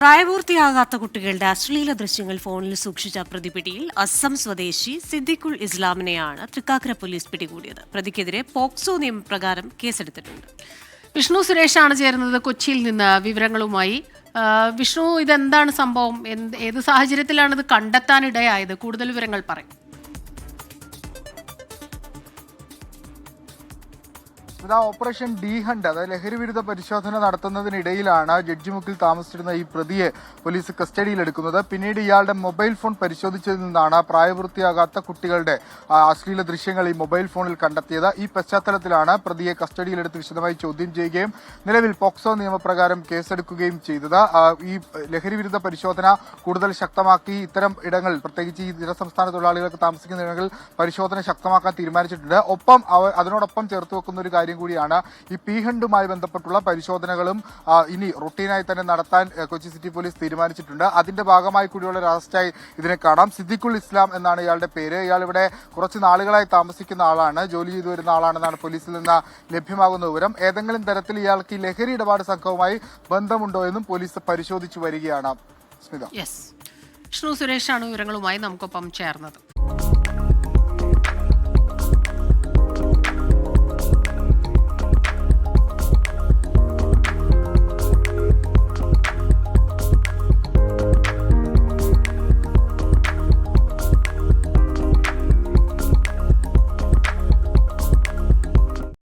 പ്രായപൂർത്തിയാകാത്ത കുട്ടികളുടെ അശ്ലീല ദൃശ്യങ്ങൾ ഫോണിൽ സൂക്ഷിച്ച പ്രതിപിടിയിൽ അസം സ്വദേശി സിദ്ദിഖുൽ ഇസ്ലാമിനെയാണ് തൃക്കാക്കര പോലീസ് പിടികൂടിയത്. പ്രതിക്കെതിരെ പോക്സോ നിയമപ്രകാരം കേസെടുത്തിട്ടുണ്ട്. വിഷ്ണു സുരേഷാണ് ചേരുന്നത് കൊച്ചിയിൽ നിന്ന് വിവരങ്ങളുമായി. വിഷ്ണു, ഇതെന്താണ് സംഭവം? ഏത് സാഹചര്യത്തിലാണ് ഇത് കണ്ടെത്താനിടയായത്? കൂടുതൽ വിവരങ്ങൾ പറയും. ഓപ്പറേഷൻ ഡി ഹണ്ട്, അതായത് ലഹരി വിരുദ്ധ പരിശോധന നടത്തുന്നതിനിടയിലാണ് ജഡ്ജിമുക്കിൽ താമസിച്ചിരുന്ന ഈ പ്രതിയെ പോലീസ് കസ്റ്റഡിയിലെടുക്കുന്നത്. പിന്നീട് ഇയാളുടെ മൊബൈൽ ഫോൺ പരിശോധിച്ചതിൽ നിന്നാണ് പ്രായപൂർത്തിയാകാത്ത കുട്ടികളുടെ അശ്ലീല ദൃശ്യങ്ങൾ ഈ മൊബൈൽ ഫോണിൽ കണ്ടെത്തിയത്. ഈ പശ്ചാത്തലത്തിലാണ് പ്രതിയെ കസ്റ്റഡിയിലെടുത്ത് വിശദമായി ചോദ്യം ചെയ്യുകയും നിലവിൽ പോക്സോ നിയമപ്രകാരം കേസെടുക്കുകയും ചെയ്തത്. ഈ ലഹരി വിരുദ്ധ പരിശോധന കൂടുതൽ ശക്തമാക്കി ഇത്തരം ഇടങ്ങൾ, പ്രത്യേകിച്ച് ഈ ഇതര സംസ്ഥാന തൊഴിലാളികൾക്ക് താമസിക്കുന്ന ഇടങ്ങളിൽ പരിശോധന ശക്തമാക്കാൻ തീരുമാനിച്ചിട്ടുണ്ട്. അതിനോടൊപ്പം ചേർത്ത് വെക്കുന്ന ഒരു കാര്യം കൂടിയാണ് ഈ പി ഹണ്ടുമായി ബന്ധപ്പെട്ടുള്ള പരിശോധനകളും ഇനി റൊട്ടീനായി തന്നെ നടത്താൻ കൊച്ചി സിറ്റി പോലീസ് തീരുമാനിച്ചിട്ടുണ്ട്. അതിന്റെ ഭാഗമായി കൂടിയുള്ള ഒരു അറസ്റ്റായി ഇതിനെ കാണാം. സിദ്ദിഖുൽ ഇസ്ലാം എന്നാണ് ഇയാളുടെ പേര്. ഇയാൾ ഇവിടെ കുറച്ച് നാളുകളായി താമസിക്കുന്ന ആളാണ്, ജോലി ചെയ്തു വരുന്ന ആളാണെന്നാണ് പോലീസിൽ നിന്ന് ലഭ്യമാകുന്ന വിവരം. ഏതെങ്കിലും തരത്തിൽ ഇയാൾക്ക് ഈ ലഹരി ഇടപാട് സംഘവുമായി ബന്ധമുണ്ടോ എന്നും പോലീസ് പരിശോധിച്ചു വരികയാണ്. സ്മിത, വിഷ്ണു സുരേഷാണ് വിവരങ്ങളുമായി നമുക്കൊപ്പം ചേർന്നത്.